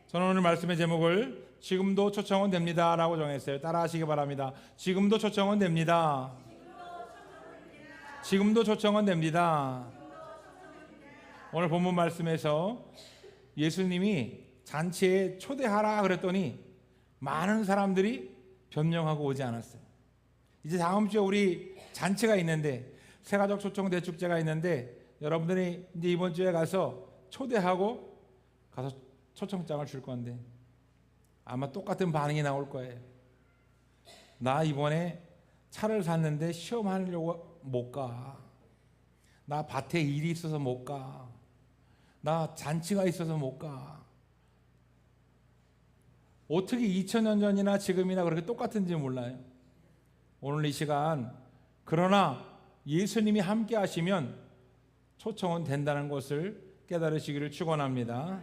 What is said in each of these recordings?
저는 오늘 말씀의 제목을 지금도 초청은 됩니다 라고 정했어요. 따라 하시기 바랍니다. 지금도 초청은 됩니다. 지금도 초청은 됩니다. 오늘 본문 말씀에서 예수님이 잔치에 초대하라 그랬더니 많은 사람들이 변명하고 오지 않았어요. 이제 다음 주에 우리 잔치가 있는데, 새가족 초청 대축제가 있는데, 여러분들이 이제 이번 주에 가서 초대하고 가서 초청장을 줄 건데 아마 똑같은 반응이 나올 거예요. 나 이번에 차를 샀는데 시험하려고 못 가. 나 밭에 일이 있어서 못 가. 나 잔치가 있어서 못 가. 어떻게 2000년 전이나 지금이나 그렇게 똑같은지 몰라요. 오늘 이 시간, 그러나 예수님이 함께 하시면 초청은 된다는 것을 깨달으시기를 축원합니다.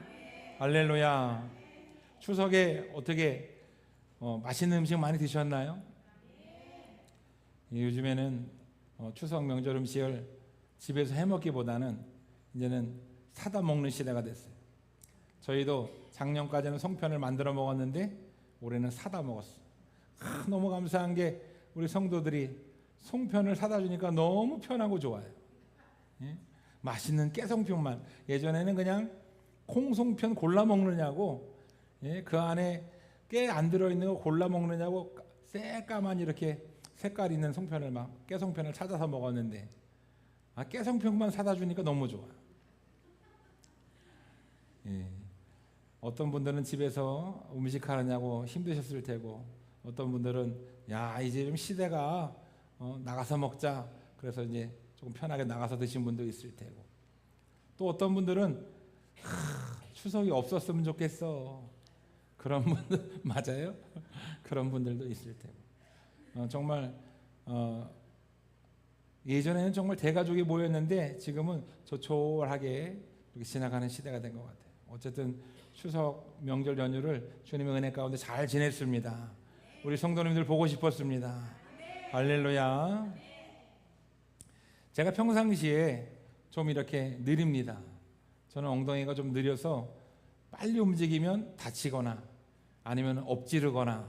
할렐루야. 추석에 어떻게 맛있는 음식 많이 드셨나요? 요즘에는 추석 명절 음식을 집에서 해먹기보다는 이제는 사다 먹는 시대가 됐어요. 저희도 작년까지는 송편을 만들어 먹었는데 올해는 사다 먹었어요. 너무 감사한 게 우리 성도들이 송편을 사다 주니까 너무 편하고 좋아요. 예? 맛있는 깨송편만. 예전에는 그냥 콩송편 골라 먹느냐고, 예? 그 안에 깨 안 들어있는 거 골라 먹느냐고 새까만 이렇게 색깔 있는 송편을 막 깨송편을 찾아서 먹었는데, 깨송편만 사다 주니까 너무 좋아. 예. 어떤 분들은 집에서 음식 하느냐고 힘드셨을 테고, 어떤 분들은 야 이제 좀 시대가 나가서 먹자, 그래서 이제 조금 편하게 나가서 드신 분도 있을 테고, 또 어떤 분들은 추석이 없었으면 좋겠어, 그런 분들 맞아요? 그런 분들도 있을 테고, 정말 예전에는 정말 대가족이 모였는데 지금은 조촐하게 이렇게 지나가는 시대가 된 것 같아요. 어쨌든 추석 명절 연휴를 주님의 은혜 가운데 잘 지냈습니다. 우리 성도님들 보고 싶었습니다. 할렐루야. 제가 평상시에 좀 이렇게 느립니다. 저는 엉덩이가 좀 느려서 빨리 움직이면 다치거나 아니면 엎지르거나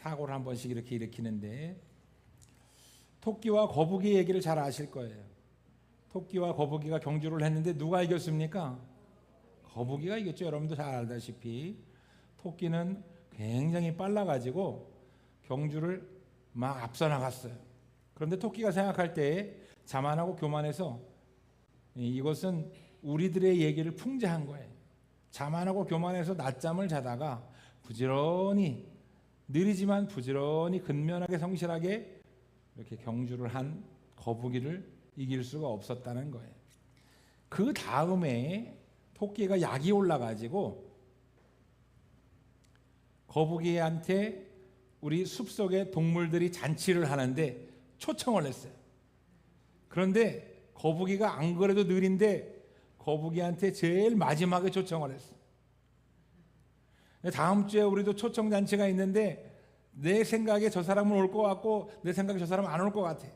사고를 한 번씩 이렇게 일으키는데, 토끼와 거북이 얘기를 잘 아실 거예요. 토끼와 거북이가 경주를 했는데 누가 이겼습니까? 거북이가 이겼죠. 여러분도 잘 알다시피 토끼는 굉장히 빨라가지고 경주를 막 앞서 나갔어요. 그런데 토끼가 생각할 때 자만하고 교만해서 이것은 우리들의 얘기를 풍자한 거예요. 자만하고 교만해서 낮잠을 자다가 부지런히, 느리지만 부지런히 근면하게 성실하게 이렇게 경주를 한 거북이를 이길 수가 없었다는 거예요. 그 다음에 토끼가 약이 올라가지고 거북이한테 우리 숲속의 동물들이 잔치를 하는데 초청을 했어요. 그런데 거북이가 안 그래도 느린데 거북이한테 제일 마지막에 초청을 했어요. 다음 주에 우리도 초청 잔치가 있는데 내 생각에 저 사람은 올 것 같고 내 생각에 저 사람은 안 올 것 같아.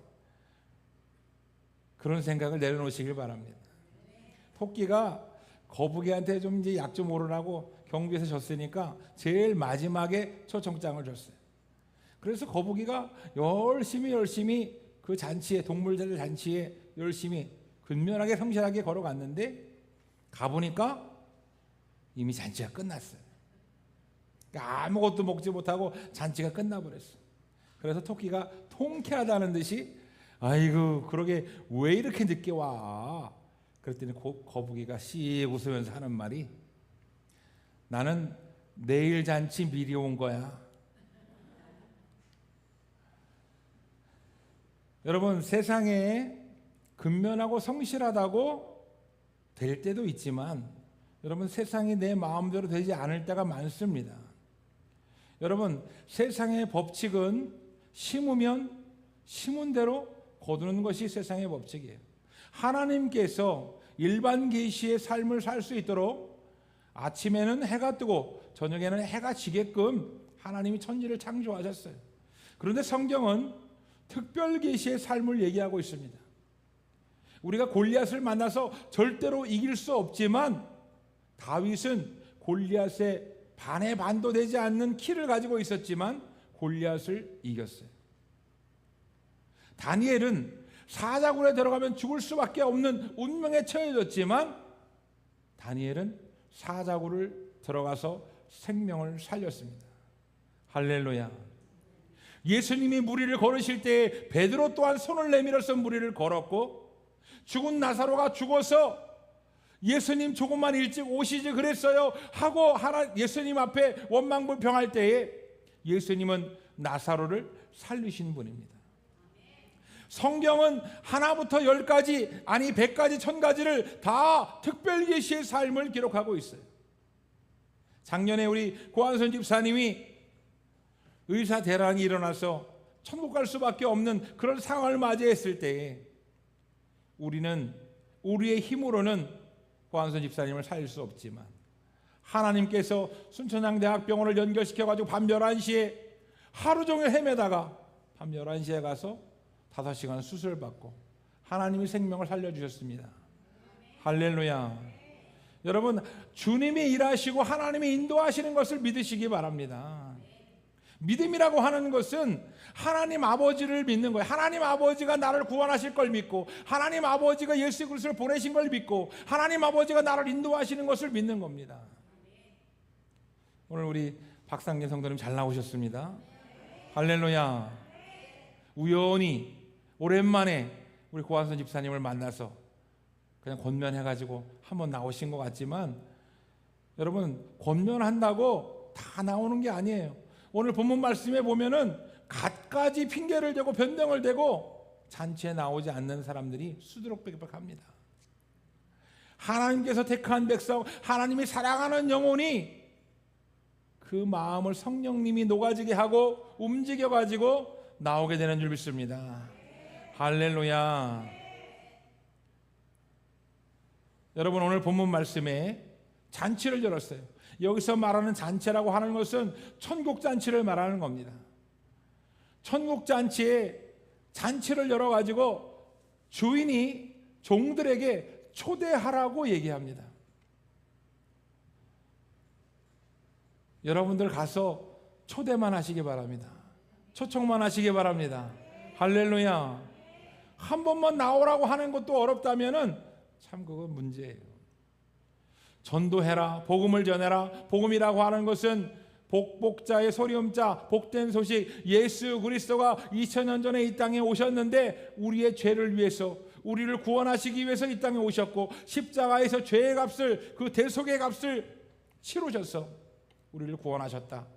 그런 생각을 내려놓으시길 바랍니다. 토끼가 거북이한테 좀 이제 약 좀 오르라고 경주에서 졌으니까 제일 마지막에 초청장을 줬어요. 그래서 거북이가 열심히 그 잔치에, 동물들 잔치에 열심히 근면하게 성실하게 걸어갔는데 가보니까 이미 잔치가 끝났어요. 그러니까 아무것도 먹지 못하고 잔치가 끝나버렸어요. 그래서 토끼가 통쾌하다는 듯이 아이고 그러게 왜 이렇게 늦게 와? 그랬더니 거북이가 씩 웃으면서 하는 말이, 나는 내일 잔치 미리 온 거야. 여러분, 세상에 근면하고 성실하다고 될 때도 있지만 여러분, 세상이 내 마음대로 되지 않을 때가 많습니다. 여러분, 세상의 법칙은 심으면 심은 대로 거두는 것이 세상의 법칙이에요. 하나님께서 일반 계시의 삶을 살 수 있도록 아침에는 해가 뜨고 저녁에는 해가 지게끔 하나님이 천지를 창조하셨어요. 그런데 성경은 특별 계시의 삶을 얘기하고 있습니다. 우리가 골리앗을 만나서 절대로 이길 수 없지만 다윗은 골리앗의 반의 반도 되지 않는 키를 가지고 있었지만 골리앗을 이겼어요. 다니엘은 사자굴에 들어가면 죽을 수밖에 없는 운명에 처해졌지만 다니엘은 사자굴을 들어가서 생명을 살렸습니다. 할렐루야. 예수님이 무리를 걸으실 때 베드로 또한 손을 내밀어서 무리를 걸었고, 죽은 나사로가 죽어서 예수님 조금만 일찍 오시지 그랬어요 하고 예수님 앞에 원망불평할 때에 예수님은 나사로를 살리신 분입니다. 성경은 하나부터 10가지, 아니 100가지, 1000가지를 다 특별계시의 삶을 기록하고 있어요. 작년에 우리 고한선 집사님이 의사 대란이 일어나서 천국 갈 수밖에 없는 그런 상황을 맞이했을 때에 우리는 우리의 힘으로는 고한선 집사님을 살릴 수 없지만 하나님께서 순천향대학병원을 연결시켜가지고 밤 11시에 하루 종일 헤매다가 밤 11시에 가서 5시간 수술을 받고 하나님이 생명을 살려주셨습니다. 할렐루야. 여러분, 주님이 일하시고 하나님이 인도하시는 것을 믿으시기 바랍니다. 믿음이라고 하는 것은 하나님 아버지를 믿는 거예요. 하나님 아버지가 나를 구원하실 걸 믿고, 하나님 아버지가 예수 그리스도를 보내신 걸 믿고, 하나님 아버지가 나를 인도하시는 것을 믿는 겁니다. 오늘 우리 박상진 성도님 잘 나오셨습니다. 할렐루야. 우연히 오랜만에 우리 고한선 집사님을 만나서 그냥 권면해가지고 한번 나오신 것 같지만, 여러분, 권면한다고 다 나오는 게 아니에요. 오늘 본문 말씀에 보면은 갖가지 핑계를 대고 변명을 대고 잔치에 나오지 않는 사람들이 수두룩백백합니다. 하나님께서 택한 백성, 하나님이 사랑하는 영혼이 그 마음을 성령님이 녹아지게 하고 움직여가지고 나오게 되는 줄 믿습니다. 할렐루야. 여러분, 오늘 본문 말씀에 잔치를 열었어요. 여기서 말하는 잔치라고 하는 것은 천국잔치를 말하는 겁니다. 천국잔치에 잔치를 열어가지고 주인이 종들에게 초대하라고 얘기합니다. 여러분들 가서 초대만 하시기 바랍니다. 초청만 하시기 바랍니다. 할렐루야. 한 번만 나오라고 하는 것도 어렵다면은 참 그건 문제예요. 전도해라, 복음을 전해라. 복음이라고 하는 것은 복복자의 소리음자, 복된 소식. 예수 그리스도가 2000년 전에 이 땅에 오셨는데 우리의 죄를 위해서, 우리를 구원하시기 위해서 이 땅에 오셨고, 십자가에서 죄의 값을, 그 대속의 값을 치르셔서 우리를 구원하셨다.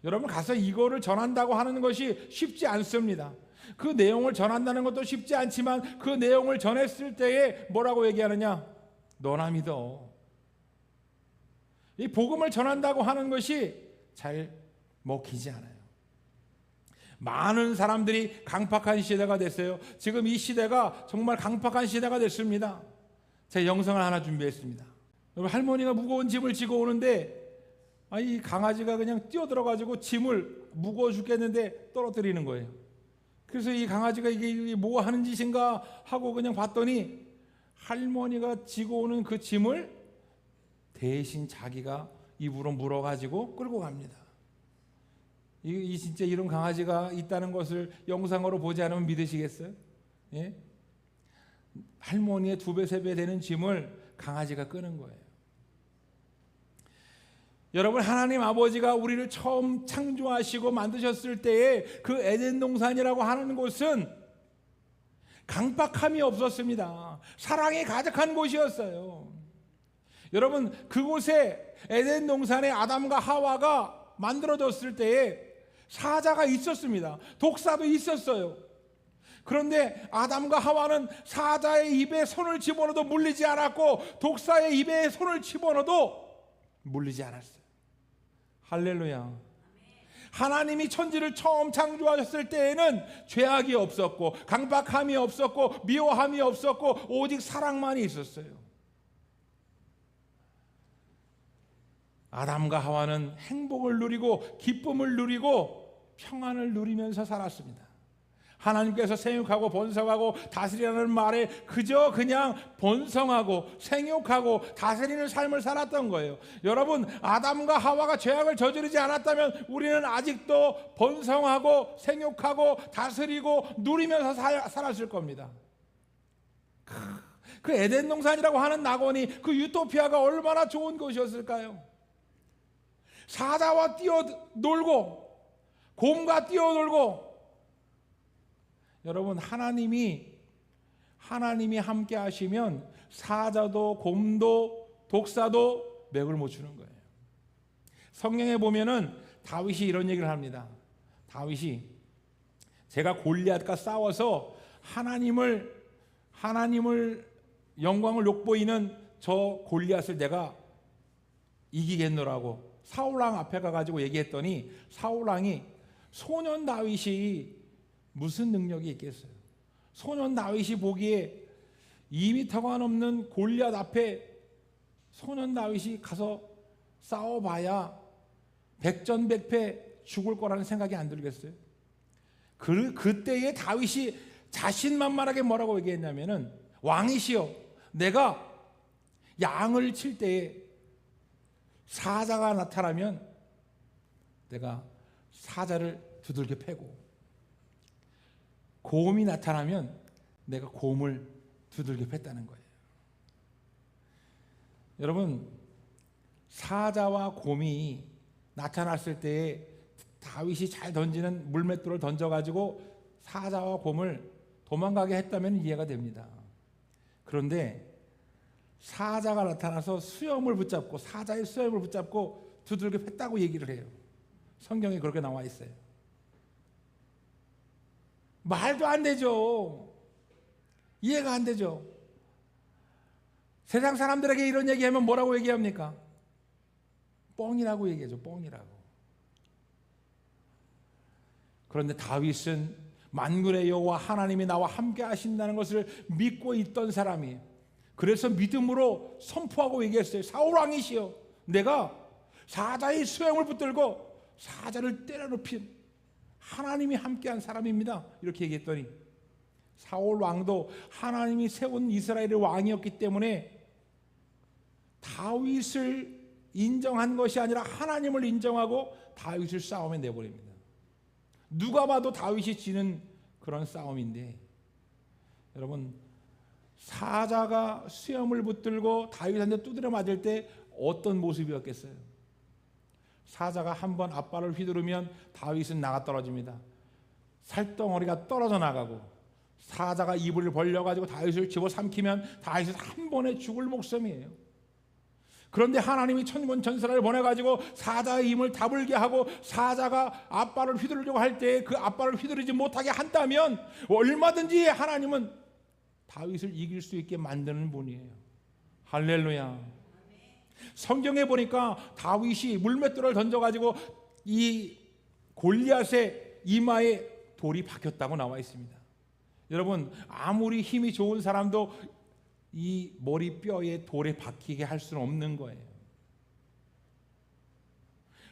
여러분, 가서 이거를 전한다고 하는 것이 쉽지 않습니다. 그 내용을 전한다는 것도 쉽지 않지만 그 내용을 전했을 때에 뭐라고 얘기하느냐? 너나 믿어. 이 복음을 전한다고 하는 것이 잘 먹히지 않아요. 많은 사람들이 강팍한 시대가 됐어요. 지금 이 시대가 정말 강팍한 시대가 됐습니다. 제가 영상을 하나 준비했습니다. 할머니가 무거운 짐을 지고 오는데 이 강아지가 그냥 뛰어들어가지고 짐을 무거워 죽겠는데 떨어뜨리는 거예요. 그래서 이 강아지가 이게 뭐 하는 짓인가 하고 그냥 봤더니 할머니가 지고 오는 그 짐을 대신 자기가 입으로 물어가지고 끌고 갑니다. 이 진짜 이런 강아지가 있다는 것을 영상으로 보지 않으면 믿으시겠어요? 예? 할머니의 2배, 3배 되는 짐을 강아지가 끄는 거예요. 여러분, 하나님 아버지가 우리를 처음 창조하시고 만드셨을 때에 그 에덴 동산이라고 하는 곳은 강박함이 없었습니다. 사랑이 가득한 곳이었어요. 여러분, 그곳에 에덴 동산에 아담과 하와가 만들어졌을 때에 사자가 있었습니다. 독사도 있었어요. 그런데 아담과 하와는 사자의 입에 손을 집어넣어도 물리지 않았고 독사의 입에 손을 집어넣어도 물리지 않았어요. 할렐루야. 하나님이 천지를 처음 창조하셨을 때에는 죄악이 없었고 강박함이 없었고 미워함이 없었고 오직 사랑만이 있었어요. 아담과 하와는 행복을 누리고 기쁨을 누리고 평안을 누리면서 살았습니다. 하나님께서 생육하고 번성하고 다스리라는 말에 그저 그냥 번성하고 생육하고 다스리는 삶을 살았던 거예요. 여러분, 아담과 하와가 죄악을 저지르지 않았다면 우리는 아직도 번성하고 생육하고 다스리고 누리면서 살았을 겁니다. 그 에덴 동산이라고 하는 낙원이, 그 유토피아가 얼마나 좋은 곳이었을까요? 사자와 뛰어놀고 곰과 뛰어놀고. 여러분, 하나님이 함께 하시면 사자도 곰도 독사도 맥을 못 추는 거예요. 성경에 보면은 다윗이 이런 얘기를 합니다. 다윗이 제가 골리앗과 싸워서 하나님을 영광을 욕보이는 저 골리앗을 내가 이기겠노라고 사울왕 앞에 가가지고 얘기했더니, 사울왕이 소년 다윗이 무슨 능력이 있겠어요? 소년 다윗이 보기에 2m가 넘는 골리앗 앞에 소년 다윗이 가서 싸워봐야 백전백패 죽을 거라는 생각이 안 들겠어요? 그때에 다윗이 자신만만하게 뭐라고 얘기했냐면은, 왕이시여, 내가 양을 칠 때에 사자가 나타나면 내가 사자를 두들겨 패고, 곰이 나타나면 내가 곰을 두들겨 팼다는 거예요. 여러분, 사자와 곰이 나타났을 때에 다윗이 잘 던지는 물맷돌을 던져가지고 사자와 곰을 도망가게 했다면 이해가 됩니다. 그런데 사자가 나타나서 수염을 붙잡고, 사자의 수염을 붙잡고 두들겨 팼다고 얘기를 해요. 성경에 그렇게 나와 있어요. 말도 안 되죠. 이해가 안 되죠. 세상 사람들에게 이런 얘기하면 뭐라고 얘기합니까? 뻥이라고 얘기하죠. 뻥이라고. 그런데 다윗은 만군의 여호와 하나님이 나와 함께 하신다는 것을 믿고 있던 사람이에요. 그래서 믿음으로 선포하고 얘기했어요. 사울왕이시여, 내가 사자의 수염을 붙들고 사자를 때려눕힌 하나님이 함께한 사람입니다. 이렇게 얘기했더니, 사울왕도 하나님이 세운 이스라엘의 왕이었기 때문에 다윗을 인정한 것이 아니라 하나님을 인정하고 다윗을 싸움에 내버립니다. 누가 봐도 다윗이 지는 그런 싸움인데, 여러분, 사자가 수염을 붙들고 다윗한테 두드려 맞을 때 어떤 모습이었겠어요? 사자가 한번 앞발을 휘두르면 다윗은 나가 떨어집니다. 살덩어리가 떨어져 나가고, 사자가 이불을 벌려가지고 다윗을 집어삼키면 다윗은 한 번에 죽을 목숨이에요. 그런데 하나님이 천군 천사를 보내가지고 사자의 힘을 다불게 하고, 사자가 앞발을 휘두르려고 할 때 그 앞발을 휘두르지 못하게 한다면 얼마든지 하나님은 다윗을 이길 수 있게 만드는 분이에요. 할렐루야. 성경에 보니까 다윗이 물맷돌을 던져가지고 이 골리앗의 이마에 돌이 박혔다고 나와 있습니다. 여러분, 아무리 힘이 좋은 사람도 이 머리뼈에 돌에 박히게 할 수는 없는 거예요.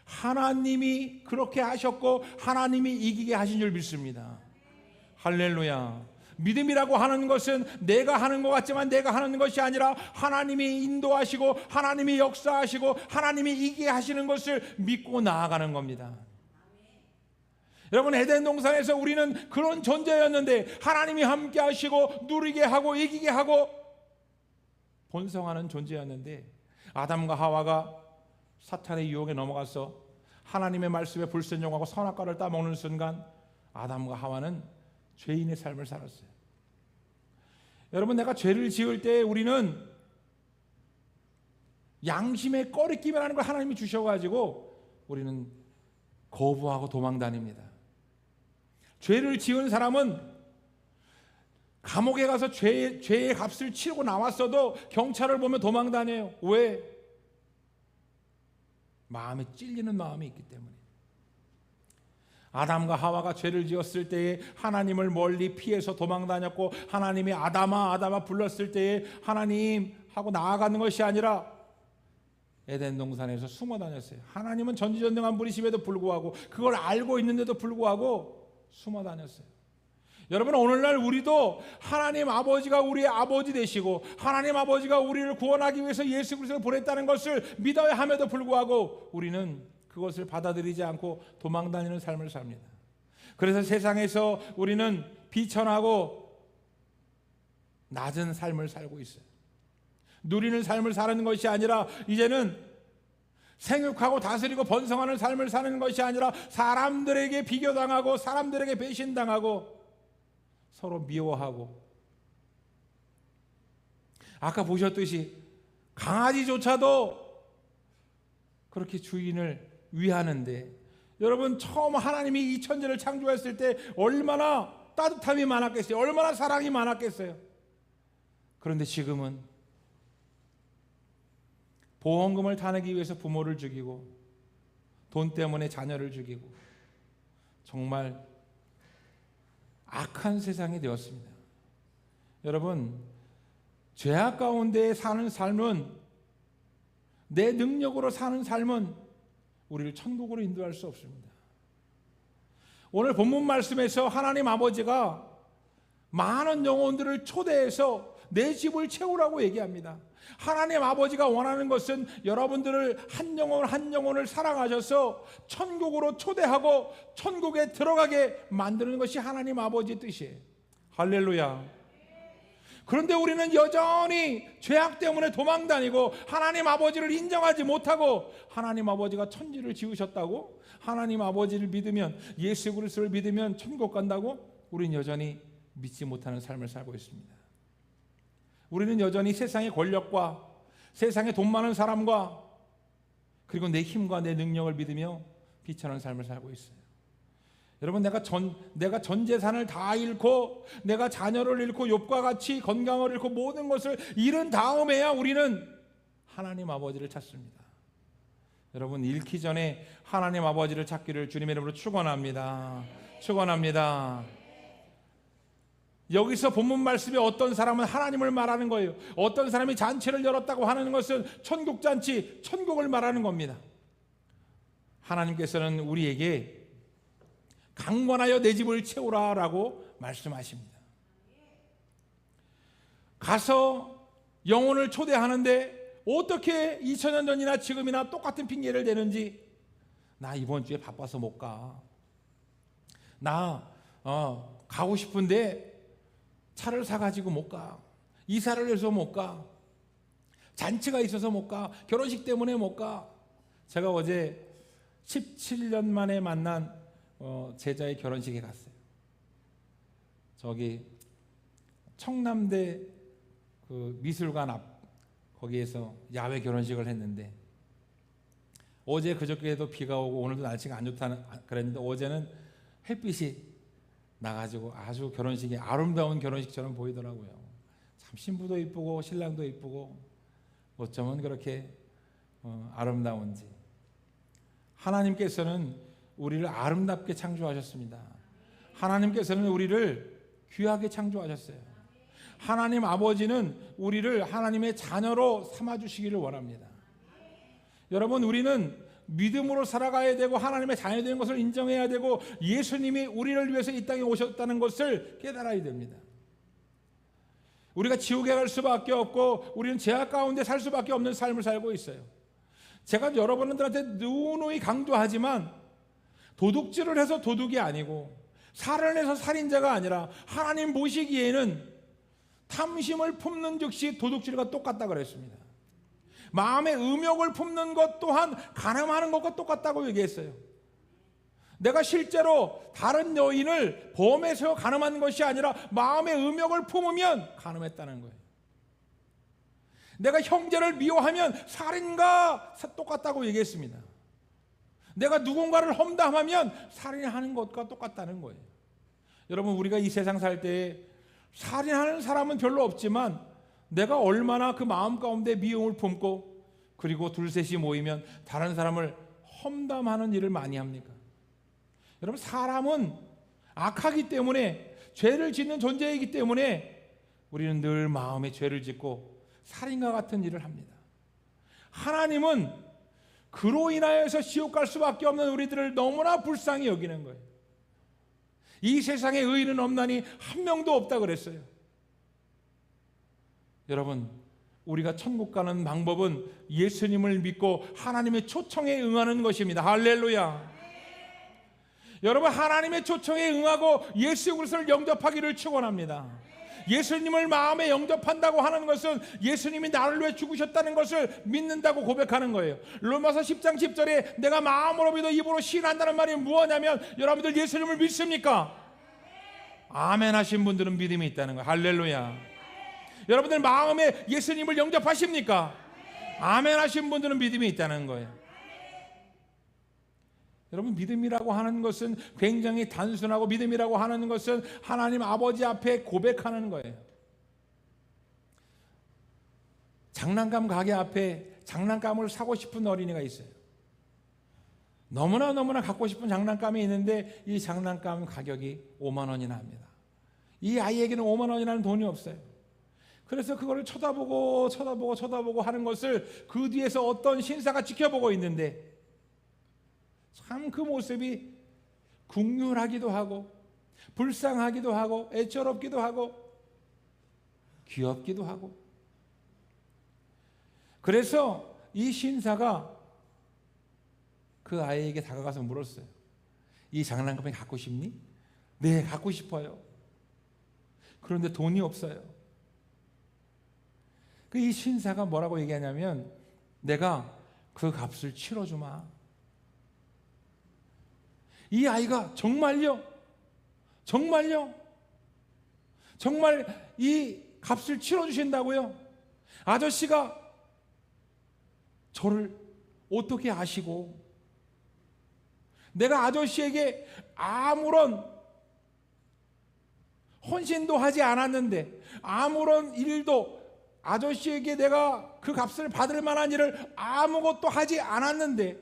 하나님이 그렇게 하셨고 하나님이 이기게 하신 줄 믿습니다. 할렐루야. 믿음이라고 하는 것은 내가 하는 것 같지만 내가 하는 것이 아니라 하나님이 인도하시고 하나님이 역사하시고 하나님이 이기게 하시는 것을 믿고 나아가는 겁니다. 여러분, 에덴 동산에서 우리는 그런 존재였는데 하나님이 함께 하시고 누리게 하고 이기게 하고 번성하는 존재였는데, 아담과 하와가 사탄의 유혹에 넘어가서 하나님의 말씀에 불순종하고 선악과를 따먹는 순간 아담과 하와는 죄인의 삶을 살았어요. 여러분, 내가 죄를 지을 때 우리는 양심의 꺼리낌이라는 걸 하나님이 주셔가지고 우리는 거부하고 도망다닙니다. 죄를 지은 사람은 감옥에 가서 죄의 값을 치르고 나왔어도 경찰을 보면 도망다녀요. 왜? 마음에 찔리는 마음이 있기 때문에. 아담과 하와가 죄를 지었을 때에 하나님을 멀리 피해서 도망다녔고, 하나님이 아담아 아담아 불렀을 때에 하나님 하고 나아가는 것이 아니라 에덴 동산에서 숨어 다녔어요. 하나님은 전지전능한 분이심에도 불구하고, 그걸 알고 있는데도 불구하고 숨어 다녔어요. 여러분, 오늘날 우리도 하나님 아버지가 우리의 아버지 되시고 하나님 아버지가 우리를 구원하기 위해서 예수 그리스도를 보냈다는 것을 믿어야 함에도 불구하고 우리는 그것을 받아들이지 않고 도망다니는 삶을 삽니다. 그래서 세상에서 우리는 비천하고 낮은 삶을 살고 있어요. 누리는 삶을 사는 것이 아니라 이제는 생육하고 다스리고 번성하는 삶을 사는 것이 아니라 사람들에게 비교당하고 사람들에게 배신당하고 서로 미워하고, 아까 보셨듯이 강아지조차도 그렇게 주인을 위하는데, 여러분, 처음 하나님이 이 천지를 창조했을 때 얼마나 따뜻함이 많았겠어요? 얼마나 사랑이 많았겠어요? 그런데 지금은 보험금을 타내기 위해서 부모를 죽이고 돈 때문에 자녀를 죽이고 정말 악한 세상이 되었습니다. 여러분, 죄악 가운데 사는 삶은, 내 능력으로 사는 삶은 우리를 천국으로 인도할 수 없습니다. 오늘 본문 말씀에서 하나님 아버지가 많은 영혼들을 초대해서 내 집을 채우라고 얘기합니다. 하나님 아버지가 원하는 것은 여러분들을 한 영혼 한 영혼을 사랑하셔서 천국으로 초대하고 천국에 들어가게 만드는 것이 하나님 아버지의 뜻이에요. 할렐루야. 그런데 우리는 여전히 죄악 때문에 도망다니고 하나님 아버지를 인정하지 못하고, 하나님 아버지가 천지를 지으셨다고, 하나님 아버지를 믿으면, 예수 그리스도를 믿으면 천국 간다고 우리는 여전히 믿지 못하는 삶을 살고 있습니다. 우리는 여전히 세상의 권력과 세상에 돈 많은 사람과 그리고 내 힘과 내 능력을 믿으며 비천한 삶을 살고 있어요. 여러분, 내가 전 재산을 다 잃고 내가 자녀를 잃고 욥과 같이 건강을 잃고 모든 것을 잃은 다음에야 우리는 하나님 아버지를 찾습니다. 여러분, 잃기 전에 하나님 아버지를 찾기를 주님의 이름으로 축원합니다. 축원합니다. 여기서 본문 말씀에 어떤 사람은 하나님을 말하는 거예요. 어떤 사람이 잔치를 열었다고 하는 것은 천국 잔치, 천국을 말하는 겁니다. 하나님께서는 우리에게 강권하여 내 집을 채우라라고 말씀하십니다. 가서 영혼을 초대하는데 어떻게 2000년 전이나 지금이나 똑같은 핑계를 대는지, 나 이번 주에 바빠서 못 가. 나 가고 싶은데 차를 사가지고 못 가. 이사를 해서 못 가. 잔치가 있어서 못 가. 결혼식 때문에 못 가. 제가 어제 17년 만에 만난 제자의 결혼식에 갔어요. 저기 청남대 그 미술관 앞 거기에서 야외 결혼식을 했는데, 어제 그저께도 비가 오고 오늘도 날씨가 안 좋다는 그랬는데 어제는 햇빛이 나가지고 아주 결혼식이 아름다운 결혼식처럼 보이더라고요. 참 신부도 이쁘고 신랑도 이쁘고 어쩌면 그렇게 아름다운지. 하나님께서는 우리를 아름답게 창조하셨습니다. 하나님께서는 우리를 귀하게 창조하셨어요. 하나님 아버지는 우리를 하나님의 자녀로 삼아주시기를 원합니다. 여러분, 우리는 믿음으로 살아가야 되고 하나님의 자녀 되는 것을 인정해야 되고 예수님이 우리를 위해서 이 땅에 오셨다는 것을 깨달아야 됩니다. 우리가 지옥에 갈 수밖에 없고 우리는 죄악 가운데 살 수밖에 없는 삶을 살고 있어요. 제가 여러분들한테 누누이 강조하지만 도둑질을 해서 도둑이 아니고 살인해서 살인자가 아니라 하나님 보시기에는 탐심을 품는 즉시 도둑질과 똑같다 그랬습니다. 마음의 음욕을 품는 것 또한 간음하는 것과 똑같다고 얘기했어요. 내가 실제로 다른 여인을 범해서 간음한 것이 아니라 마음의 음욕을 품으면 간음했다는 거예요. 내가 형제를 미워하면 살인과 똑같다고 얘기했습니다. 내가 누군가를 험담하면 살인하는 것과 똑같다는 거예요. 여러분, 우리가 이 세상 살 때 살인하는 사람은 별로 없지만 내가 얼마나 그 마음 가운데 미움을 품고 그리고 둘셋이 모이면 다른 사람을 험담하는 일을 많이 합니까? 여러분, 사람은 악하기 때문에, 죄를 짓는 존재이기 때문에 우리는 늘 마음에 죄를 짓고 살인과 같은 일을 합니다. 하나님은 그로 인하여서 지옥 갈 수밖에 없는 우리들을 너무나 불쌍히 여기는 거예요. 이 세상에 의인은 없나니 한 명도 없다 그랬어요. 여러분, 우리가 천국 가는 방법은 예수님을 믿고 하나님의 초청에 응하는 것입니다. 할렐루야. 여러분, 하나님의 초청에 응하고 예수 그리스도를 영접하기를 축원합니다. 예수님을 마음에 영접한다고 하는 것은 예수님이 나를 위해 죽으셨다는 것을 믿는다고 고백하는 거예요. 로마서 10장 10절에 내가 마음으로 믿어 입으로 시인한다는 말이 무엇냐면, 여러분들 예수님을 믿습니까? 아멘 하신 분들은 믿음이 있다는 거예요. 할렐루야. 여러분들 마음에 예수님을 영접하십니까? 아멘 하신 분들은 믿음이 있다는 거예요. 여러분, 믿음이라고 하는 것은 굉장히 단순하고, 믿음이라고 하는 것은 하나님 아버지 앞에 고백하는 거예요. 장난감 가게 앞에 장난감을 사고 싶은 어린이가 있어요. 너무나 갖고 싶은 장난감이 있는데 이 장난감 가격이 5만 원이나 합니다. 이 아이에게는 5만 원이라는 돈이 없어요. 그래서 그거를 쳐다보고 하는 것을 그 뒤에서 어떤 신사가 지켜보고 있는데, 참 그 모습이 국률하기도 하고 불쌍하기도 하고 애처롭기도 하고 귀엽기도 하고. 그래서 이 신사가 그 아이에게 다가가서 물었어요. 이 장난감이 갖고 싶니? 네, 갖고 싶어요. 그런데 돈이 없어요. 이 신사가 뭐라고 얘기하냐면, 내가 그 값을 치러주마. 이 아이가 정말요? 정말 이 값을 치러주신다고요? 아저씨가 저를 어떻게 아시고, 내가 아저씨에게 아무런 헌신도 하지 않았는데, 아무런 일도, 아저씨에게 내가 그 값을 받을 만한 일을 아무것도 하지 않았는데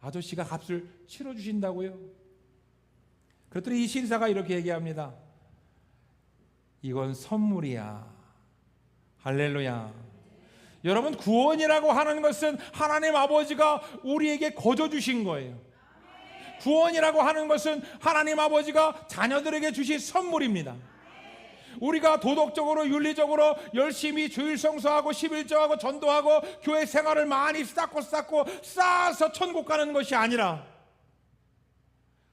아저씨가 값을 치러주신다고요? 그랬더니 이 신사가 이렇게 얘기합니다. 이건 선물이야. 할렐루야. 여러분, 구원이라고 하는 것은 하나님 아버지가 우리에게 거저 주신 거예요. 구원이라고 하는 것은 하나님 아버지가 자녀들에게 주신 선물입니다. 우리가 도덕적으로 윤리적으로 열심히 주일 성수하고 11조하고 전도하고 교회 생활을 많이 쌓아서 천국 가는 것이 아니라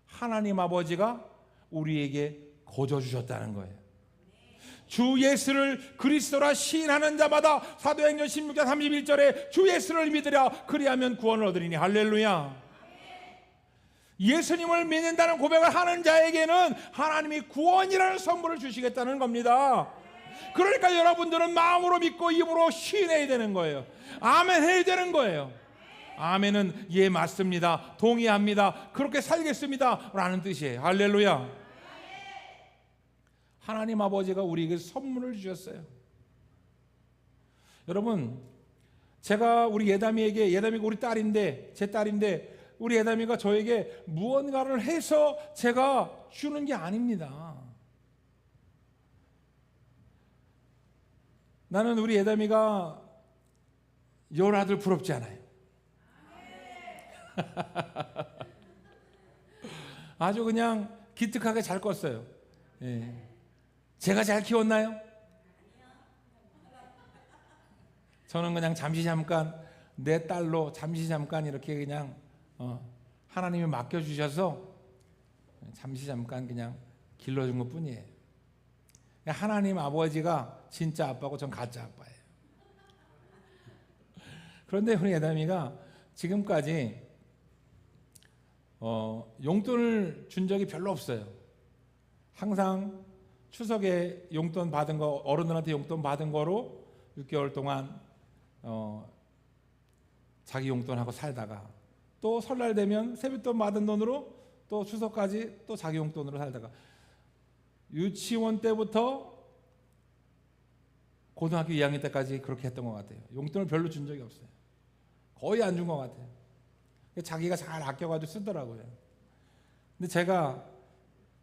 하나님 아버지가 우리에게 거저 주셨다는 거예요. 주 예수를 그리스도라 시인하는 자마다, 사도행전 16장 31절에 주 예수를 믿으랴 그리하면 구원을 얻으리니. 할렐루야. 예수님을 믿는다는 고백을 하는 자에게는 하나님이 구원이라는 선물을 주시겠다는 겁니다. 그러니까 여러분들은 마음으로 믿고 입으로 시인해야 되는 거예요. 아멘 해야 되는 거예요. 아멘은 예 맞습니다, 동의합니다, 그렇게 살겠습니다 라는 뜻이에요. 할렐루야. 하나님 아버지가 우리에게 선물을 주셨어요. 여러분, 제가 우리 예담이가 우리 딸인데, 제 딸인데, 우리 예담이가 저에게 무언가를 해서 제가 주는 게 아닙니다. 나는 우리 예담이가 열아들 부럽지 않아요. 아주 그냥 기특하게 잘 컸어요. 예. 제가 잘 키웠나요? 저는 그냥 잠깐 내 딸로 잠깐 이렇게 그냥 하나님이 맡겨주셔서 잠깐 그냥 길러준 것 뿐이에요. 하나님 아버지가 진짜 아빠고 전 가짜 아빠예요. 그런데 우리 예담이가 지금까지 용돈을 준 적이 별로 없어요. 항상 추석에 용돈 받은 거, 어른들한테 용돈 받은 거로 6개월 동안 자기 용돈하고 살다가, 또 설날 되면 세뱃돈 받은 돈으로 또 추석까지 또 자기 용돈으로 살다가, 유치원 때부터 고등학교 2학년 때까지 그렇게 했던 것 같아요. 용돈을 별로 준 적이 없어요. 거의 안 준 것 같아요. 자기가 잘 아껴가지고 쓰더라고요. 근데 제가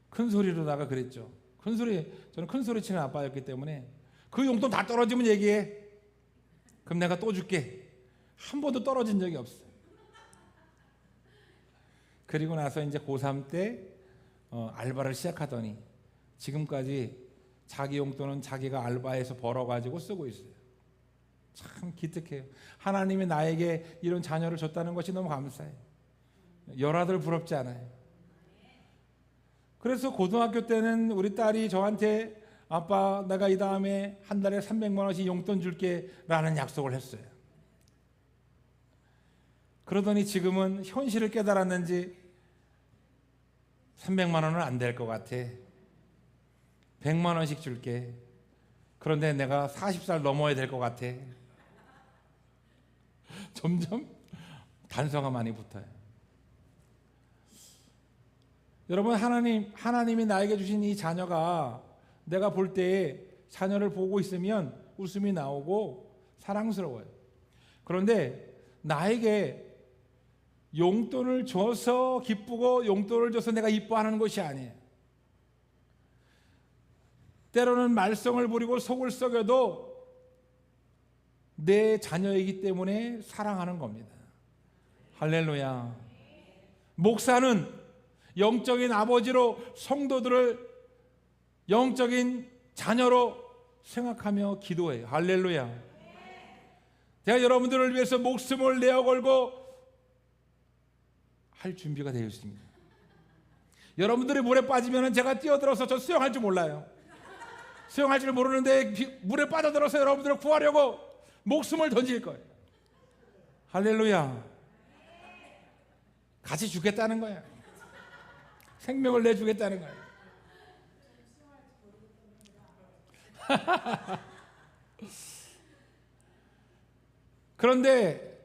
큰 소리로다가 그랬죠. 저는 큰 소리 치는 아빠였기 때문에 그 용돈 다 떨어지면 얘기해. 그럼 내가 또 줄게. 한 번도 떨어진 적이 없어요. 그리고 나서 이제 고3 때 알바를 시작하더니 지금까지 자기 용돈은 자기가 알바해서 벌어가지고 쓰고 있어요. 참 기특해요. 하나님이 나에게 이런 자녀를 줬다는 것이 너무 감사해요. 열아들 부럽지 않아요. 그래서 고등학교 때는 우리 딸이 저한테 아빠 내가 이 다음에 한 달에 300만 원씩 용돈 줄게 라는 약속을 했어요. 그러더니 지금은 현실을 깨달았는지 300만 원은 안 될 것 같아. 100만 원씩 줄게. 그런데 내가 40살 넘어야 될 것 같아. 점점 단서가 많이 붙어요. 여러분, 하나님이 나에게 주신 이 자녀가 내가 볼 때 자녀를 보고 있으면 웃음이 나오고 사랑스러워요. 그런데 나에게 용돈을 줘서 기쁘고 용돈을 줘서 내가 이뻐하는 것이 아니에요. 때로는 말썽을 부리고 속을 썩여도 내 자녀이기 때문에 사랑하는 겁니다. 할렐루야. 목사는 영적인 아버지로 성도들을 영적인 자녀로 생각하며 기도해요. 할렐루야. 제가 여러분들을 위해서 목숨을 내어 걸고 할 준비가 되어 있습니다. 여러분들이 물에 빠지면 제가 뛰어들어서 저 수영할 줄 몰라요. 수영할 줄 모르는데 물에 빠져들어서 여러분들을 구하려고 목숨을 던질 거예요. 할렐루야. 같이 죽겠다는 거야. 생명을 내주겠다는 거야. 그런데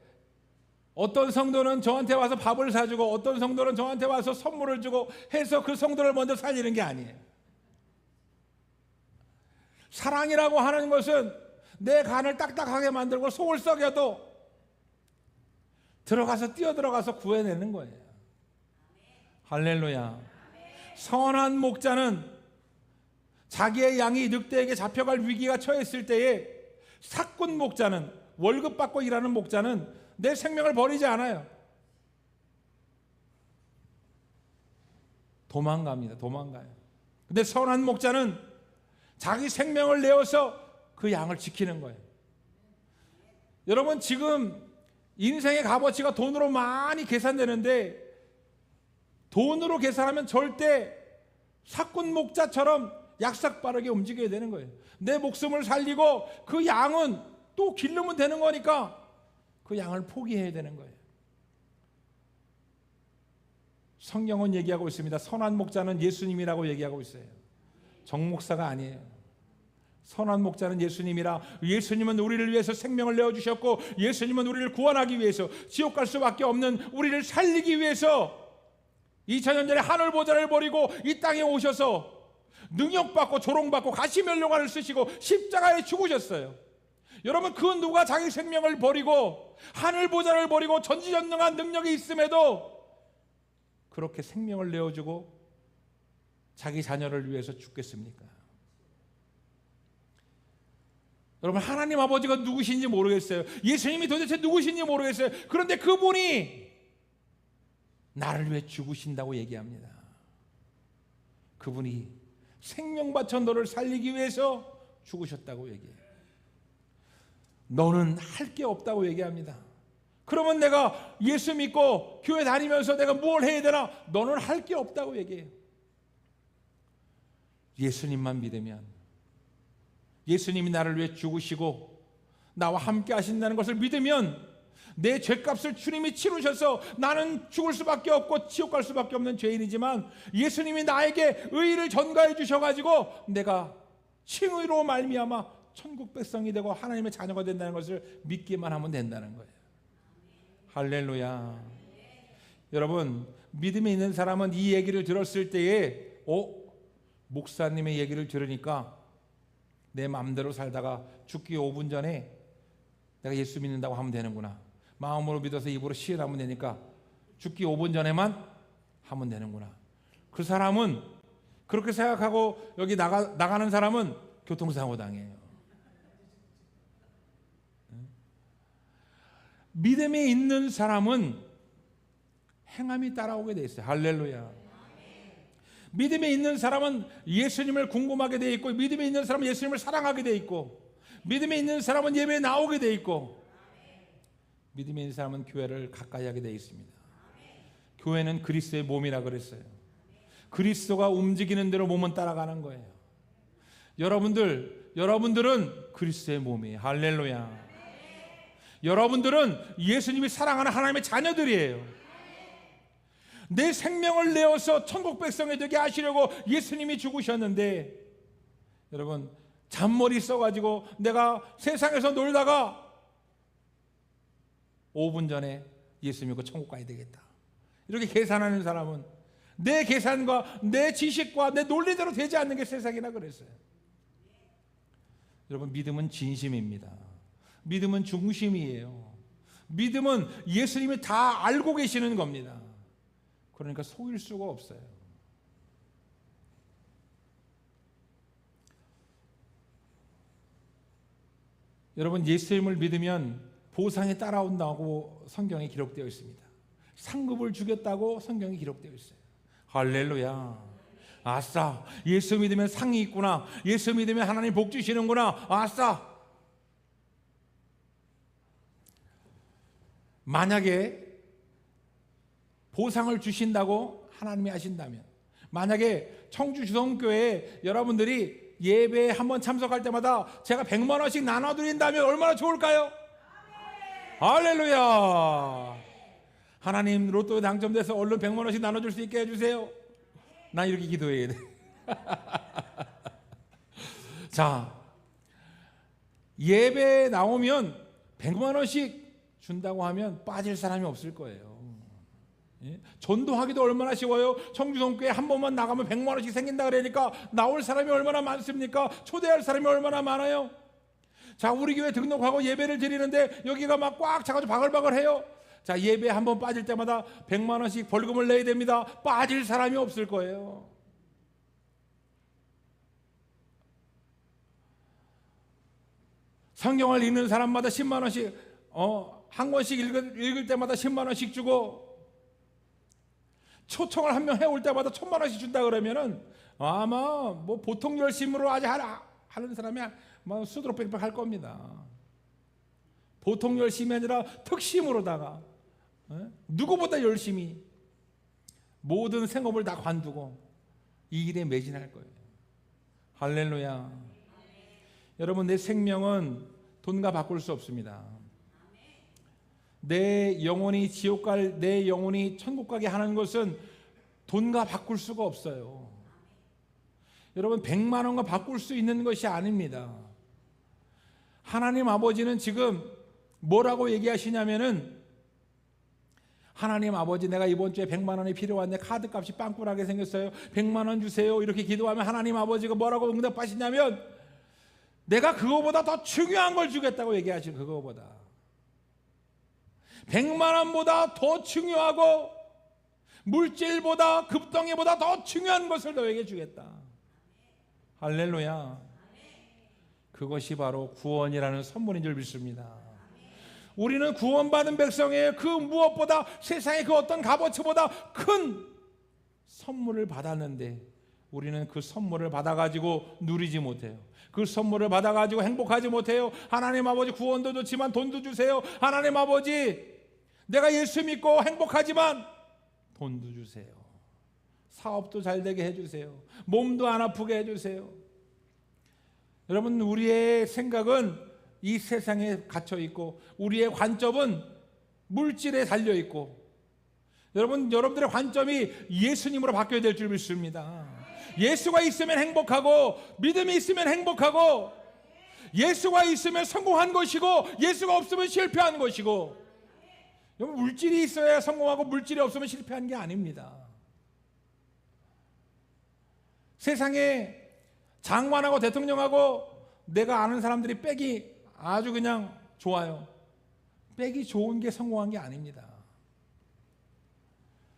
어떤 성도는 저한테 와서 밥을 사주고 어떤 성도는 저한테 와서 선물을 주고 해서 그 성도를 먼저 살리는 게 아니에요. 사랑이라고 하는 것은 내 간을 딱딱하게 만들고 속을 썩여도 뛰어들어가서 구해내는 거예요. 할렐루야. 선한 목자는 자기의 양이 늑대에게 잡혀갈 위기가 처했을 때에 사꾼 목자는 월급 받고 일하는 목자는 내 생명을 버리지 않아요. 도망가요. 근데 선한 목자는 자기 생명을 내어서 그 양을 지키는 거예요. 여러분, 지금 인생의 값어치가 돈으로 많이 계산되는데 돈으로 계산하면 절대 사꾼 목자처럼 약삭빠르게 움직여야 되는 거예요. 내 목숨을 살리고 그 양은 또 기르면 되는 거니까 그 양을 포기해야 되는 거예요. 성경은 얘기하고 있습니다. 선한 목자는 예수님이라고 얘기하고 있어요. 정목사가 아니에요. 선한 목자는 예수님이라. 예수님은 우리를 위해서 생명을 내어주셨고 예수님은 우리를 구원하기 위해서 지옥 갈 수밖에 없는 우리를 살리기 위해서 2000년 전에 하늘 보좌를 버리고 이 땅에 오셔서 능욕받고 조롱받고 가시면류관을 쓰시고 십자가에 죽으셨어요. 여러분, 그 누가 자기 생명을 버리고 하늘 보좌를 버리고 전지전능한 능력이 있음에도 그렇게 생명을 내어주고 자기 자녀를 위해서 죽겠습니까? 여러분, 하나님 아버지가 누구신지 모르겠어요. 예수님이 도대체 누구신지 모르겠어요. 그런데 그분이 나를 위해 죽으신다고 얘기합니다. 그분이 생명 바쳐 너를 살리기 위해서 죽으셨다고 얘기해요. 너는 할 게 없다고 얘기합니다. 그러면 내가 예수 믿고 교회 다니면서 내가 뭘 해야 되나? 너는 할 게 없다고 얘기해요. 예수님만 믿으면, 예수님이 나를 위해 죽으시고 나와 함께 하신다는 것을 믿으면 내 죄값을 주님이 치르셔서 나는 죽을 수밖에 없고 지옥 갈 수밖에 없는 죄인이지만 예수님이 나에게 의의를 전가해 주셔가지고 내가 칭의로 말미암아 천국 백성이 되고 하나님의 자녀가 된다는 것을 믿기만 하면 된다는 거예요. 할렐루야. 여러분, 믿음이 있는 사람은 이 얘기를 들었을 때에 목사님의 얘기를 들으니까 내 마음대로 살다가 죽기 5분 전에 내가 예수 믿는다고 하면 되는구나. 마음으로 믿어서 입으로 시인하면 되니까 죽기 5분 전에만 하면 되는구나. 그 사람은 그렇게 생각하고 여기 나가는 사람은 교통사고 당해요. 믿음이 있는 사람은 행함이 따라오게 돼 있어요. 할렐루야. 믿음에 있는 사람은 예수님을 궁금하게 돼 있고, 믿음에 있는 사람은 예수님을 사랑하게 돼 있고, 믿음에 있는 사람은 예배에 나오게 돼 있고, 믿음에 있는 사람은 교회를 가까이 하게 돼 있습니다. 교회는 그리스도의 몸이라 그랬어요. 그리스도가 움직이는 대로 몸은 따라가는 거예요. 여러분들은 그리스도의 몸이에요. 할렐루야. 여러분들은 예수님이 사랑하는 하나님의 자녀들이에요. 내 생명을 내어서 천국 백성이 되게 하시려고 예수님이 죽으셨는데, 여러분 잔머리 써가지고 내가 세상에서 놀다가 5분 전에 예수 믿고 천국 가야 되겠다, 이렇게 계산하는 사람은 내 계산과 내 지식과 내 논리대로 되지 않는 게 세상이나 그랬어요. 여러분, 믿음은 진심입니다. 믿음은 중심이에요. 믿음은 예수님이 다 알고 계시는 겁니다. 그러니까 속일 수가 없어요. 여러분, 예수님을 믿으면 보상이 따라온다고 성경에 기록되어 있습니다. 상급을 주겠다고 성경에 기록되어 있어요. 할렐루야. 아싸, 예수 믿으면 상이 있구나, 예수 믿으면 하나님 복 주시는구나, 아싸. 만약에 보상을 주신다고 하나님이 하신다면, 만약에 청주 주성교회에 여러분들이 예배에 한번 참석할 때마다 제가 100만 원씩 나눠드린다면 얼마나 좋을까요? 할렐루야. 하나님, 로또에 당첨돼서 얼른 100만 원씩 나눠줄 수 있게 해주세요. 난 이렇게 기도해야 돼. 자, 예배에 나오면 100만 원씩 준다고 하면 빠질 사람이 없을 거예요. 예? 전도하기도 얼마나 쉬워요. 청주성교회 한 번만 나가면 100만 원씩 생긴다 그러니까 나올 사람이 얼마나 많습니까? 초대할 사람이 얼마나 많아요. 자, 우리 교회 등록하고 예배를 드리는데 여기가 막 꽉 차가지고 바글바글해요. 자, 예배 한 번 빠질 때마다 100만 원씩 벌금을 내야 됩니다. 빠질 사람이 없을 거예요. 성경을 읽는 사람마다 10만 원씩, 한 권씩 읽을 때마다 10만 원씩 주고, 초청을 한 명 해올 때마다 1000만 원씩 준다 그러면은 아마 뭐 보통 열심으로 아직 하는 사람이 뭐 수두룩 빽빽 할 겁니다. 보통 열심이 아니라 특심으로다가 누구보다 열심히 모든 생업을 다 관두고 이 일에 매진할 거예요. 할렐루야. 여러분, 내 생명은 돈과 바꿀 수 없습니다. 내 영혼이 지옥 갈, 내 영혼이 천국 가게 하는 것은 돈과 바꿀 수가 없어요. 여러분, 100만 원과 바꿀 수 있는 것이 아닙니다. 하나님 아버지는 지금 뭐라고 얘기하시냐면은, 하나님 아버지, 내가 이번 주에 100만 원이 필요한데 카드값이 빵꾸나게 생겼어요. 100만 원 주세요. 이렇게 기도하면 하나님 아버지가 뭐라고 응답하시냐면, 내가 그거보다 더 중요한 걸 주겠다고 얘기하시죠. 그거보다 100만 원보다 더 중요하고 물질보다 급덩이보다 더 중요한 것을 너에게 주겠다. 할렐루야. 그것이 바로 구원이라는 선물인 줄 믿습니다. 우리는 구원받은 백성이에요. 그 무엇보다 세상의 그 어떤 값어치보다 큰 선물을 받았는데 우리는 그 선물을 받아가지고 누리지 못해요. 그 선물을 받아가지고 행복하지 못해요. 하나님 아버지, 구원도 좋지만 돈도 주세요. 하나님 아버지, 내가 예수 믿고 행복하지만 돈도 주세요. 사업도 잘 되게 해주세요. 몸도 안 아프게 해주세요. 여러분, 우리의 생각은 이 세상에 갇혀 있고 우리의 관점은 물질에 달려 있고, 여러분들의 관점이 예수님으로 바뀌어야 될 줄 믿습니다. 예수가 있으면 행복하고 믿음이 있으면 행복하고, 예수가 있으면 성공한 것이고 예수가 없으면 실패한 것이고, 여러분, 물질이 있어야 성공하고 물질이 없으면 실패한 게 아닙니다. 세상에 장관하고 대통령하고 내가 아는 사람들이 빽이 아주 그냥 좋아요. 빽이 좋은 게 성공한 게 아닙니다.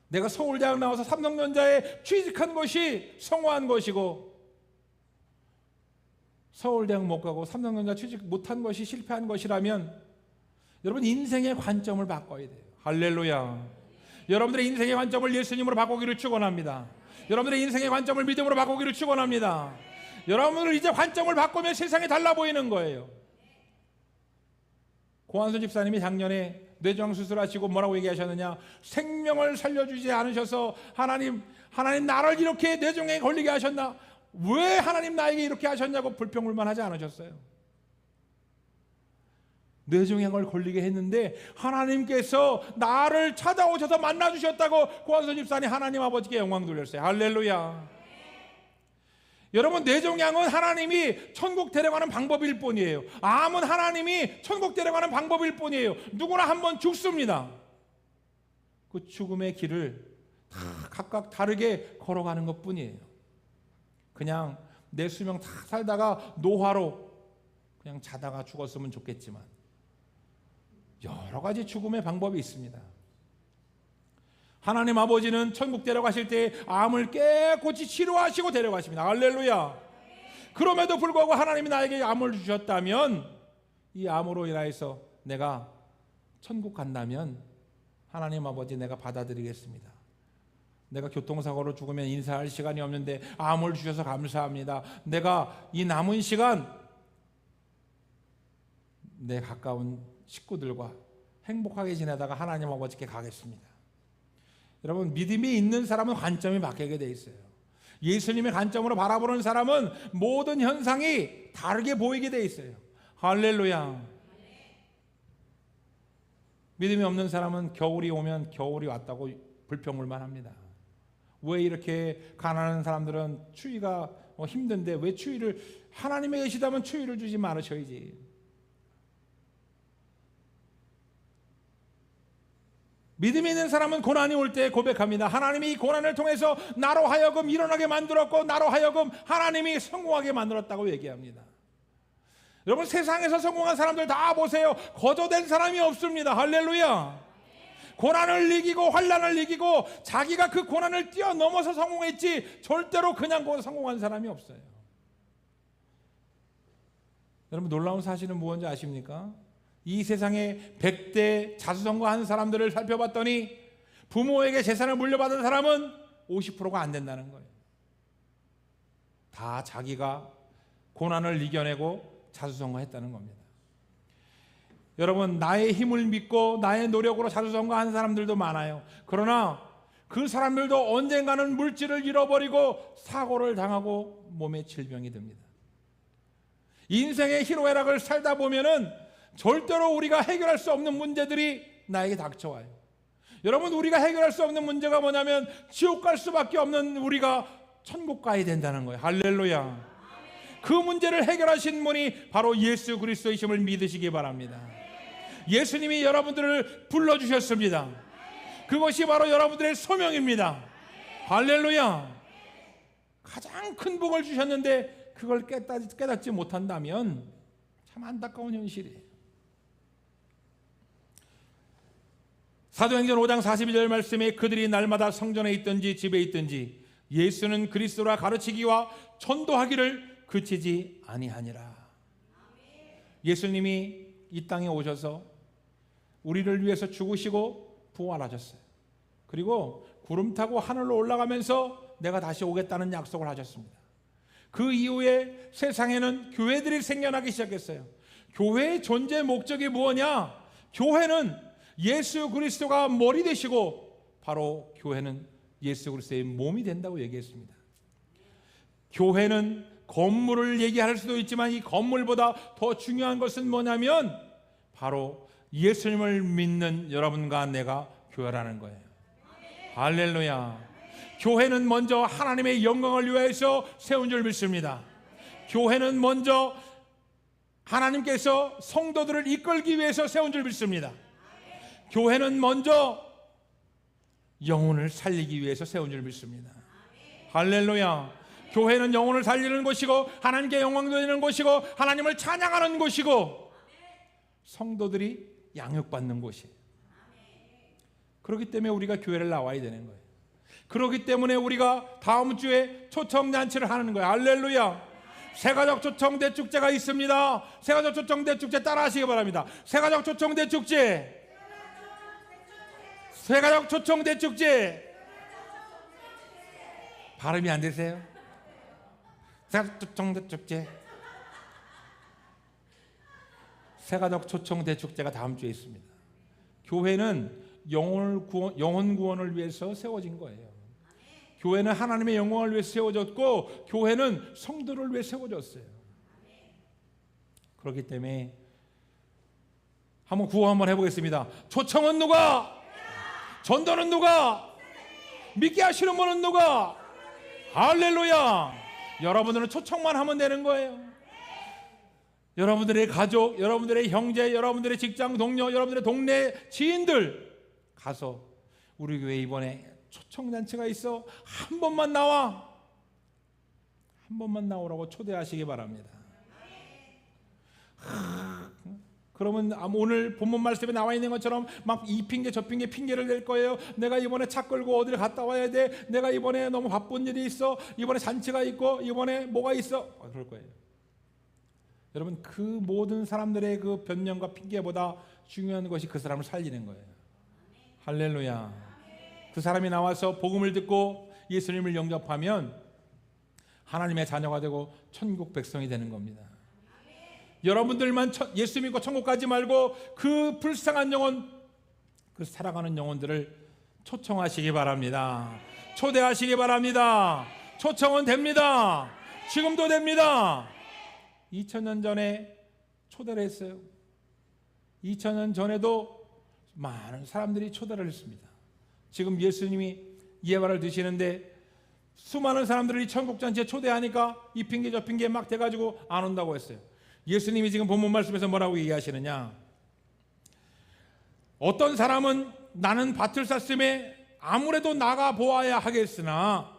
내가 서울대학 나와서 삼성전자에 취직한 것이 성공한 것이고, 서울대학 못 가고 삼성전자 취직 못한 것이 실패한 것이라면 여러분, 인생의 관점을 바꿔야 돼요. 할렐루야. 여러분들의 인생의 관점을 예수님으로 바꾸기를 축원합니다. 여러분들의 인생의 관점을 믿음으로 바꾸기를 축원합니다. 여러분들 이제 관점을 바꾸면 세상이 달라 보이는 거예요. 고한선 집사님이 작년에 뇌종 수술하시고 뭐라고 얘기하셨느냐? 생명을 살려주지 않으셔서 하나님 나를 이렇게 뇌종에 걸리게 하셨나? 왜 하나님 나에게 이렇게 하셨냐고 불평불만하지 않으셨어요. 뇌종양을 걸리게 했는데 하나님께서 나를 찾아오셔서 만나주셨다고 고한선 집사님 하나님 아버지께 영광 돌렸어요. 할렐루야. 여러분, 뇌종양은 하나님이 천국 데려가는 방법일 뿐이에요. 암은 하나님이 천국 데려가는 방법일 뿐이에요. 누구나 한번 죽습니다. 그 죽음의 길을 다 각각 다르게 걸어가는 것 뿐이에요. 그냥 내 수명 다 살다가 노화로 그냥 자다가 죽었으면 좋겠지만 여러 가지 죽음의 방법이 있습니다. 하나님 아버지는 천국 데려가실 때 암을 깨끗이 치료하시고 데려가십니다. 할렐루야. 그럼에도 불구하고 하나님이 나에게 암을 주셨다면 이 암으로 인하여서 내가 천국 간다면 하나님 아버지 내가 받아들이겠습니다. 내가 교통사고로 죽으면 인사할 시간이 없는데 암을 주셔서 감사합니다. 내가 이 남은 시간 내 가까운 식구들과 행복하게 지내다가 하나님 아버지께 가겠습니다. 여러분, 믿음이 있는 사람은 관점이 바뀌게 돼 있어요. 예수님의 관점으로 바라보는 사람은 모든 현상이 다르게 보이게 돼 있어요. 할렐루야. 믿음이 없는 사람은 겨울이 오면 겨울이 왔다고 불평불만 합니다. 왜 이렇게 가난한 사람들은 추위가 힘든데 왜 추위를, 하나님에 계시다면 추위를 주지 말으셔야지. 믿음이 있는 사람은 고난이 올 때 고백합니다. 하나님이 이 고난을 통해서 나로 하여금 일어나게 만들었고 나로 하여금 하나님이 성공하게 만들었다고 얘기합니다. 여러분, 세상에서 성공한 사람들 다 보세요. 거저된 사람이 없습니다. 할렐루야. 고난을 이기고 환난을 이기고 자기가 그 고난을 뛰어넘어서 성공했지 절대로 그냥 성공한 사람이 없어요. 여러분, 놀라운 사실은 무엇인지 아십니까? 이 세상에 100대 자수성가한 사람들을 살펴봤더니 부모에게 재산을 물려받은 사람은 50%가 안 된다는 거예요. 다 자기가 고난을 이겨내고 자수성가했다는 겁니다. 여러분, 나의 힘을 믿고 나의 노력으로 자수성가한 사람들도 많아요. 그러나 그 사람들도 언젠가는 물질을 잃어버리고 사고를 당하고 몸에 질병이 듭니다. 인생의 희로애락을 살다 보면은 절대로 우리가 해결할 수 없는 문제들이 나에게 닥쳐와요. 여러분, 우리가 해결할 수 없는 문제가 뭐냐면 지옥 갈 수밖에 없는 우리가 천국 가야 된다는 거예요. 할렐루야. 그 문제를 해결하신 분이 바로 예수 그리스도이심을 믿으시기 바랍니다. 예수님이 여러분들을 불러주셨습니다. 그것이 바로 여러분들의 소명입니다. 할렐루야. 가장 큰 복을 주셨는데 그걸 깨닫지 못한다면 참 안타까운 현실이에요. 사도행전 5장 42절 말씀에 그들이 날마다 성전에 있든지 집에 있든지 예수는 그리스도라 가르치기와 전도하기를 그치지 아니하니라. 예수님이 이 땅에 오셔서 우리를 위해서 죽으시고 부활하셨어요. 그리고 구름 타고 하늘로 올라가면서 내가 다시 오겠다는 약속을 하셨습니다. 그 이후에 세상에는 교회들이 생겨나기 시작했어요. 교회의 존재 목적이 무엇이냐? 교회는 예수 그리스도가 머리 되시고 바로 교회는 예수 그리스도의 몸이 된다고 얘기했습니다. 교회는 건물을 얘기할 수도 있지만 이 건물보다 더 중요한 것은 뭐냐면 바로 예수님을 믿는 여러분과 내가 교회라는 거예요. 할렐루야. 교회는 먼저 하나님의 영광을 위해서 세운 줄 믿습니다. 교회는 먼저 하나님께서 성도들을 이끌기 위해서 세운 줄 믿습니다. 교회는 먼저 영혼을 살리기 위해서 세운 줄 믿습니다. 할렐루야. 교회는 영혼을 살리는 곳이고 하나님께 영광 돌리는 곳이고 하나님을 찬양하는 곳이고 성도들이 양육받는 곳이에요. 그렇기 때문에 우리가 교회를 나와야 되는 거예요. 그렇기 때문에 우리가 다음 주에 초청잔치를 하는 거예요. 할렐루야. 새가족 초청대 축제가 있습니다. 새가족 초청대 축제 따라 하시기 바랍니다. 새가족 초청대 축제, 새가족 초청대 축제. 발음이 안 되세요? 새가족대 새가족 초청 대축제가 다음 주에 있습니다. 교회는 영혼 구원을 위해서 세워진 거예요. 교회는 하나님의 영광을 위해서 세워졌고, 교회는 성도를 위해 세워졌어요. 그렇기 때문에 한번 구호 한번 해보겠습니다. 초청은 누가? 전도는 누가? 믿게 하시는 분은 누가? 할렐루야! 여러분들은 초청만 하면 되는 거예요. 여러분들의 가족, 여러분들의 형제, 여러분들의 직장 동료, 여러분들의 동네 지인들 가서 우리 교회 이번에 초청잔치가 있어, 한 번만 나와, 한 번만 나오라고 초대하시기 바랍니다. 그러면 오늘 본문 말씀에 나와 있는 것처럼 막 이 핑계 저 핑계를 낼 거예요. 내가 이번에 차 끌고 어디를 갔다 와야 돼, 내가 이번에 너무 바쁜 일이 있어, 이번에 잔치가 있고, 이번에 뭐가 있어, 그럴 거예요. 여러분, 그 모든 사람들의 그 변명과 핑계보다 중요한 것이 그 사람을 살리는 거예요. 할렐루야. 그 사람이 나와서 복음을 듣고 예수님을 영접하면 하나님의 자녀가 되고 천국 백성이 되는 겁니다. 여러분들만 예수 믿고 천국 가지 말고 그 불쌍한 영혼, 그 살아가는 영혼들을 초청하시기 바랍니다. 초대하시기 바랍니다. 초청은 됩니다. 지금도 됩니다. 2000년 전에 초대를 했어요. 2000년 전에도 많은 사람들이 초대를 했습니다. 지금 예수님이 예화를 드시는데 수많은 사람들이 천국잔치에 초대하니까 이 핑계 저 핑계 막 돼가지고 안 온다고 했어요. 예수님이 지금 본문 말씀에서 뭐라고 얘기하시느냐? 어떤 사람은 나는 밭을 샀음에 아무래도 나가 보아야 하겠으나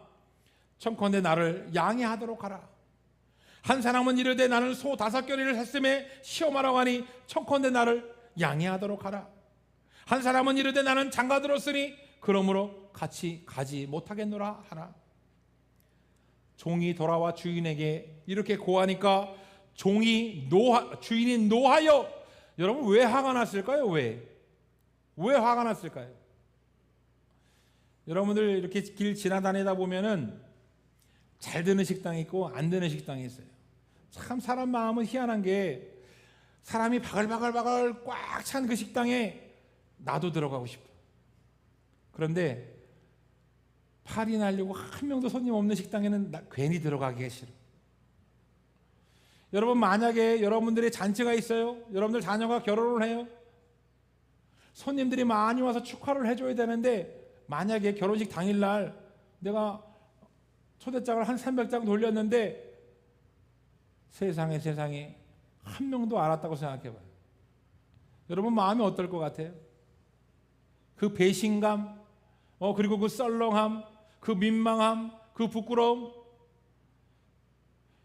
청컨대 나를 양해하도록 하라. 한 사람은 이르되 나는 소 5겨레를 샀음에 시험하라고 하니 청컨대 나를 양해하도록 하라. 한 사람은 이르되 나는 장가 들었으니 그러므로 같이 가지 못하겠노라 하라. 종이 돌아와 주인에게 이렇게 고하니까 주인이 노하여. 여러분, 왜 화가 났을까요? 왜 화가 났을까요? 여러분들 이렇게 길 지나다니다 보면은 잘 되는 식당이 있고 안 되는 식당이 있어요. 참 사람 마음은 희한한 게, 사람이 바글바글 꽉 찬 그 식당에 나도 들어가고 싶어. 그런데 팔이 날려고 한 명도 손님 없는 식당에는 괜히 들어가기가 싫어. 여러분, 만약에 여러분들의 잔치가 있어요, 여러분들 자녀가 결혼을 해요, 손님들이 많이 와서 축하를 해줘야 되는데, 만약에 결혼식 당일날 내가 초대장을 한 300장 돌렸는데 세상에 한 명도 안 왔다고 생각해봐요. 여러분 마음이 어떨 것 같아요? 그 배신감, 그리고 그 썰렁함, 그 민망함, 그 부끄러움.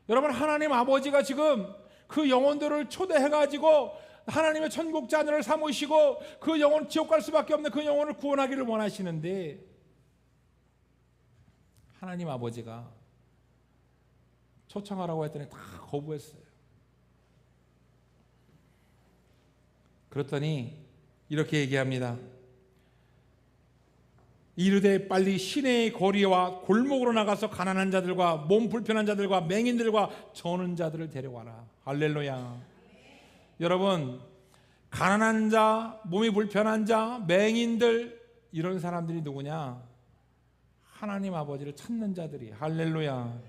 여러분, 하나님 아버지가 지금 그 영혼들을 초대해가지고 하나님의 천국 자녀를 삼으시고 그 영혼, 지옥 갈 수밖에 없는 그 영혼을 구원하기를 원하시는데, 하나님 아버지가 초청하라고 했더니 다 거부했어요. 그랬더니 이렇게 얘기합니다. 이르되 빨리 시내의 거리와 골목으로 나가서 가난한 자들과 몸 불편한 자들과 맹인들과 저는 자들을 데려와라. 할렐루야. 여러분, 가난한 자, 몸이 불편한 자, 맹인들, 이런 사람들이 누구냐? 하나님 아버지를 찾는 자들이. 할렐루야.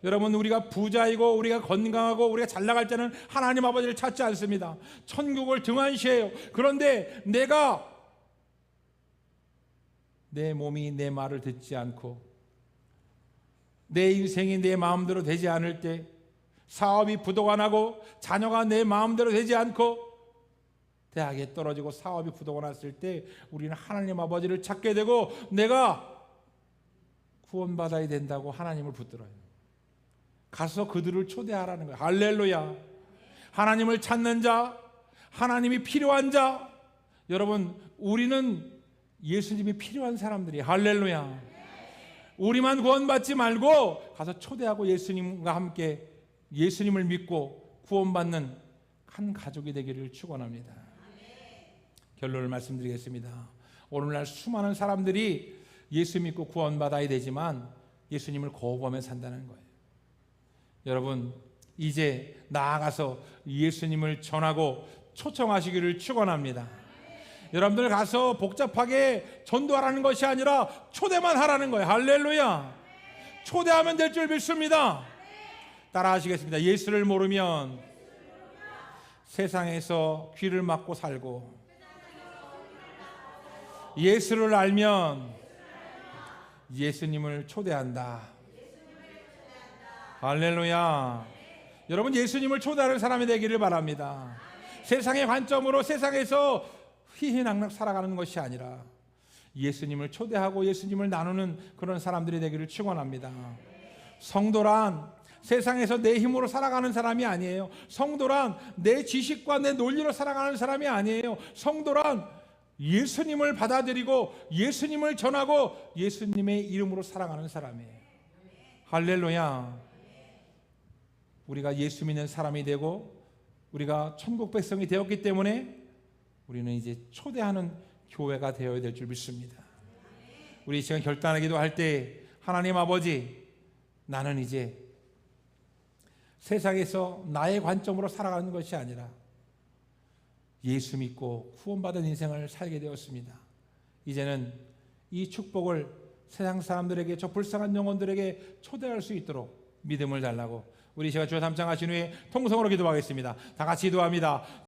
여러분, 우리가 부자이고 우리가 건강하고 우리가 잘 나갈 때는 하나님 아버지를 찾지 않습니다. 천국을 등한시해요. 그런데 내가 내 몸이 내 말을 듣지 않고 내 인생이 내 마음대로 되지 않을 때, 사업이 부도가 나고 자녀가 내 마음대로 되지 않고 대학에 떨어지고 사업이 부도가 났을 때 우리는 하나님 아버지를 찾게 되고 내가 구원받아야 된다고 하나님을 붙들어요. 가서 그들을 초대하라는 거예요. 할렐루야. 하나님을 찾는 자, 하나님이 필요한 자. 여러분, 우리는 예수님이 필요한 사람들이. 할렐루야. 우리만 구원받지 말고 가서 초대하고 예수님과 함께 예수님을 믿고 구원받는 한 가족이 되기를 축원합니다. 결론을 말씀드리겠습니다. 오늘날 수많은 사람들이 예수 믿고 구원받아야 되지만 예수님을 거부하며 산다는 거예요. 여러분, 이제 나아가서 예수님을 전하고 초청하시기를 축원합니다. 여러분들 가서 복잡하게 전도하라는 것이 아니라 초대만 하라는 거예요. 할렐루야. 초대하면 될 줄 믿습니다. 따라 하시겠습니다. 예수를 모르면 세상에서 귀를 막고 살고, 예수를 알면 예수님을 초대한다. 할렐루야. 여러분, 예수님을 초대하는 사람이 되기를 바랍니다. 세상의 관점으로 세상에서 희희낙낙 살아가는 것이 아니라 예수님을 초대하고 예수님을 나누는 그런 사람들이 되기를 축원합니다. 성도란 세상에서 내 힘으로 살아가는 사람이 아니에요. 성도란 내 지식과 내 논리로 살아가는 사람이 아니에요. 성도란 예수님을 받아들이고 예수님을 전하고 예수님의 이름으로 살아가는 사람이에요. 할렐루야. 우리가 예수 믿는 사람이 되고 우리가 천국 백성이 되었기 때문에 우리는 이제 초대하는 교회가 되어야 될 줄 믿습니다. 우리 지금 결단하기도 할 때, 하나님 아버지, 나는 이제 세상에서 나의 관점으로 살아가는 것이 아니라 예수 믿고 구원받은 인생을 살게 되었습니다. 이제는 이 축복을 세상 사람들에게, 저 불쌍한 영혼들에게 초대할 수 있도록 믿음을 달라고, 우리 제가 주여 3장 하신 후에 통성으로 기도하겠습니다. 다 같이 기도합니다.